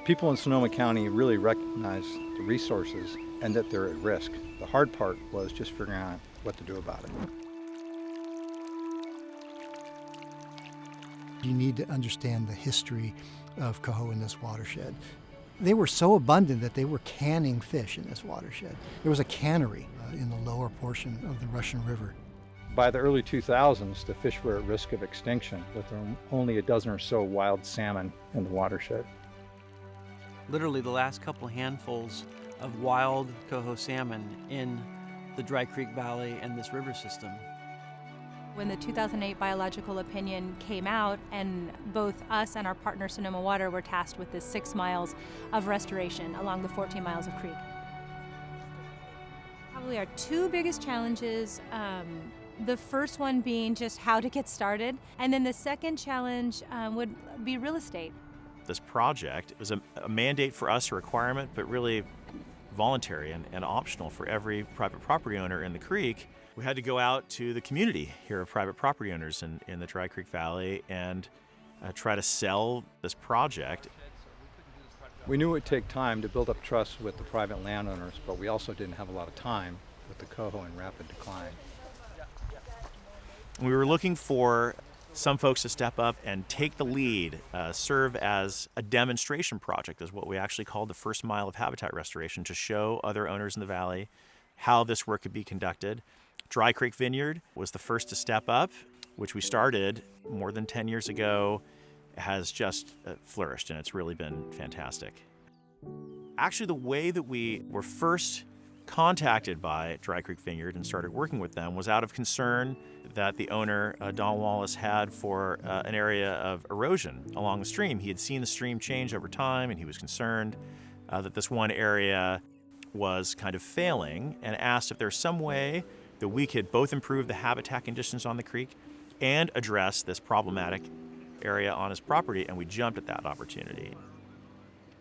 People in Sonoma County really recognize the resources and that they're at risk. The hard part was just figuring out what to do about it. You need to understand the history of coho in this watershed. They were so abundant that they were canning fish in this watershed. There was a cannery in the lower portion of the Russian River. By the early 2000s, the fish were at risk of extinction, with only a dozen or so wild salmon in the watershed. Literally the last couple handfuls of wild coho salmon in the Dry Creek Valley and this river system. When the 2008 biological opinion came out, and both us and our partner Sonoma Water were tasked with this 6 miles of restoration along the 14 miles of creek. Probably our 2 biggest challenges, the first one being just how to get started, and then the second challenge would be real estate. This project was a mandate for us, a requirement, but really voluntary and optional for every private property owner in the creek. We had to go out to the community here of private property owners in the Dry Creek Valley and try to sell this project. We knew it would take time to build up trust with the private landowners, but we also didn't have a lot of time with the coho in rapid decline. We were looking for some folks to step up and take the lead, serve as a demonstration project, is what we actually called the first mile of habitat restoration, to show other owners in the valley how this work could be conducted. Dry Creek Vineyard was the first to step up, which we started more than 10 years ago. It has just flourished, and it's really been fantastic. Actually, the way that we were first contacted by Dry Creek Vineyard and started working with them was out of concern that the owner, Don Wallace, had for an area of erosion along the stream. He had seen the stream change over time, and he was concerned that this one area was kind of failing, and asked if there's some way that we could both improve the habitat conditions on the creek and address this problematic area on his property, and we jumped at that opportunity.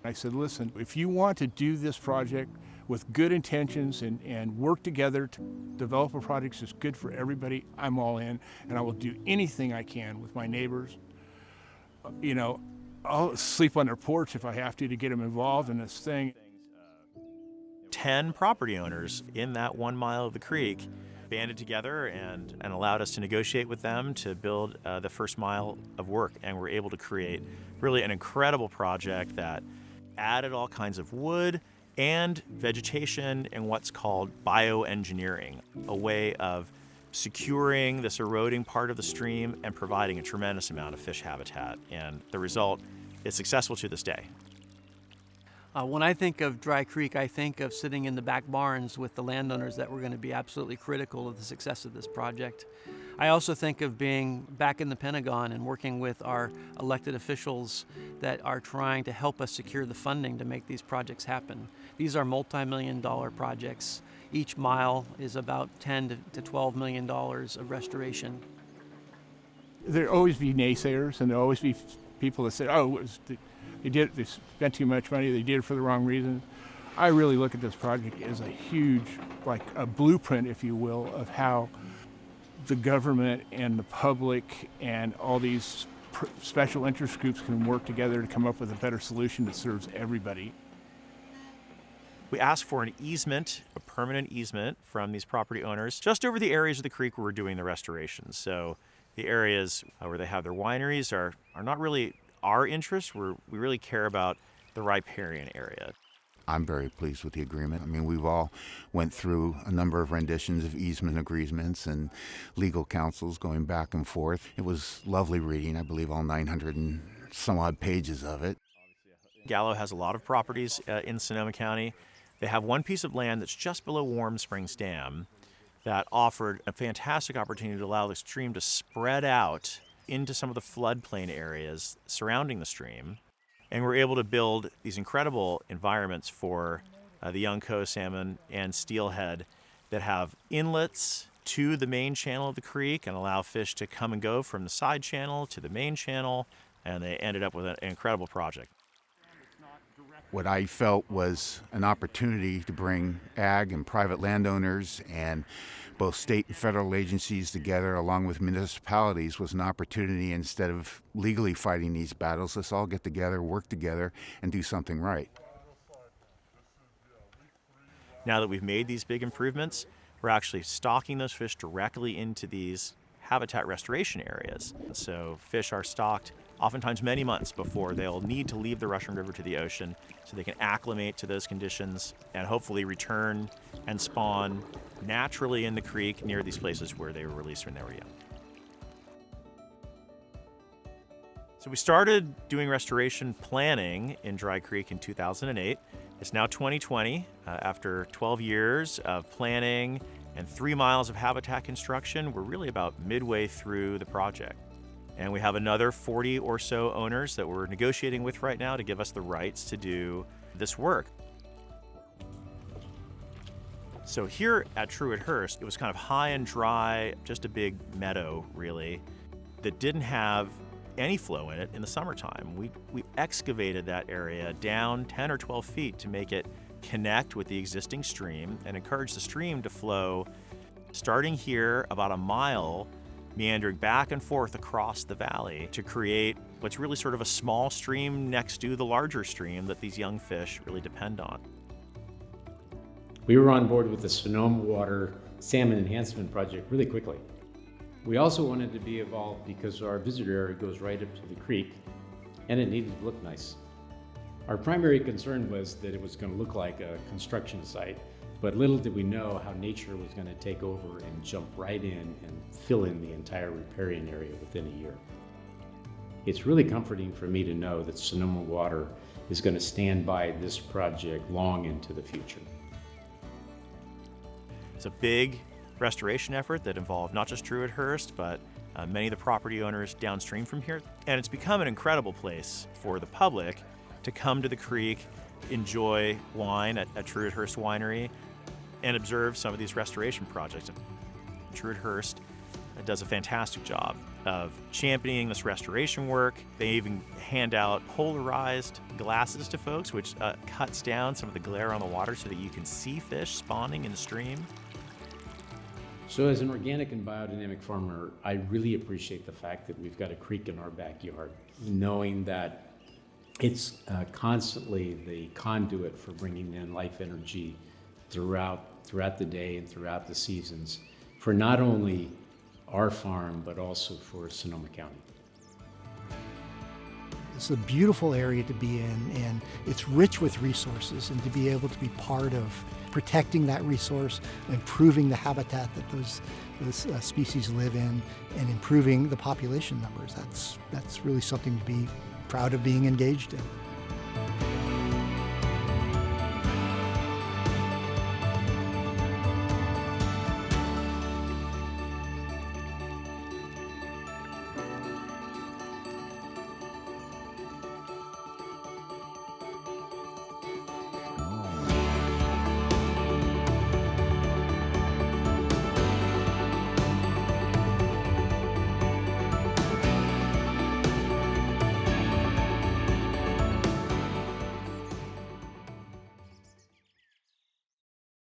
I said, listen, if you want to do this project with good intentions and work together to develop a project that's good for everybody, I'm all in, and I will do anything I can with my neighbors. You know, I'll sleep on their porch if I have to get them involved in this thing. 10 property owners in that 1 mile of the creek banded together and allowed us to negotiate with them to build the first mile of work, and we're able to create really an incredible project that added all kinds of wood and vegetation and what's called bioengineering, a way of securing this eroding part of the stream and providing a tremendous amount of fish habitat. And the result is successful to this day. When I think of Dry Creek, I think of sitting in the back barns with the landowners that were going to be absolutely critical of the success of this project. I also think of being back in the Pentagon and working with our elected officials that are trying to help us secure the funding to make these projects happen. These are multi-million-dollar projects. Each mile is about $10 to $12 million of restoration. There'll always be naysayers, and there'll always be people that say, oh, they spent too much money, they did it for the wrong reasons. I really look at this project as a huge, like a blueprint, if you will, of how the government and the public and all these special interest groups can work together to come up with a better solution that serves everybody. We asked for an easement, a permanent easement from these property owners just over the areas of the creek where we're doing the restoration. So the areas where they have their wineries are not really our interest. We really care about the riparian area. I'm very pleased with the agreement. I mean, we've all went through a number of renditions of easement agreements and legal counsels going back and forth. It was lovely reading, I believe all 900 and some odd pages of it. Gallo has a lot of properties in Sonoma County. They have one piece of land that's just below Warm Springs Dam that offered a fantastic opportunity to allow the stream to spread out into some of the floodplain areas surrounding the stream. And we're able to build these incredible environments for the young coho salmon and steelhead that have inlets to the main channel of the creek and allow fish to come and go from the side channel to the main channel, and they ended up with an incredible project. what I felt was an opportunity to bring ag and private landowners and both state and federal agencies together along with municipalities was an opportunity. Instead of legally fighting these battles, let's all get together, work together, and do something right. Now that we've made these big improvements, we're actually stocking those fish directly into these habitat restoration areas. So fish are stocked oftentimes many months before they'll need to leave the Russian River to the ocean, so they can acclimate to those conditions and hopefully return and spawn naturally in the creek near these places where they were released when they were young. So we started doing restoration planning in Dry Creek in 2008. It's now 2020. After 12 years of planning and 3 miles of habitat construction, we're really about midway through the project. And we have another 40 or so owners that we're negotiating with right now to give us the rights to do this work. So here at Truett-Hurst, it was kind of high and dry, just a big meadow, really, that didn't have any flow in it in the summertime. We excavated that area down 10 or 12 feet to make it connect with the existing stream and encourage the stream to flow starting here about a mile, meandering back and forth across the valley to create what's really sort of a small stream next to the larger stream that these young fish really depend on. We were on board with the Sonoma Water Salmon Enhancement Project really quickly. We also wanted to be involved because our visitor area goes right up to the creek and it needed to look nice. Our primary concern was that it was going to look like a construction site, but little did we know how nature was going to take over and jump right in and fill in the entire riparian area within a year. It's really comforting for me to know that Sonoma Water is going to stand by this project long into the future. It's a big restoration effort that involved not just Truett-Hurst, but many of the property owners downstream from here. And it's become an incredible place for the public to come to the creek, enjoy wine at Truett-Hurst Winery, and observe some of these restoration projects. Truett-Hurst does a fantastic job of championing this restoration work. They even hand out polarized glasses to folks, which cuts down some of the glare on the water so that you can see fish spawning in the stream. So as an organic and biodynamic farmer, I really appreciate the fact that we've got a creek in our backyard, knowing that it's constantly the conduit for bringing in life energy throughout the day and throughout the seasons for not only our farm, but also for Sonoma County. It's a beautiful area to be in, and it's rich with resources, and to be able to be part of protecting that resource, improving the habitat that those species live in, and improving the population numbers. That's really something to be proud of being engaged in.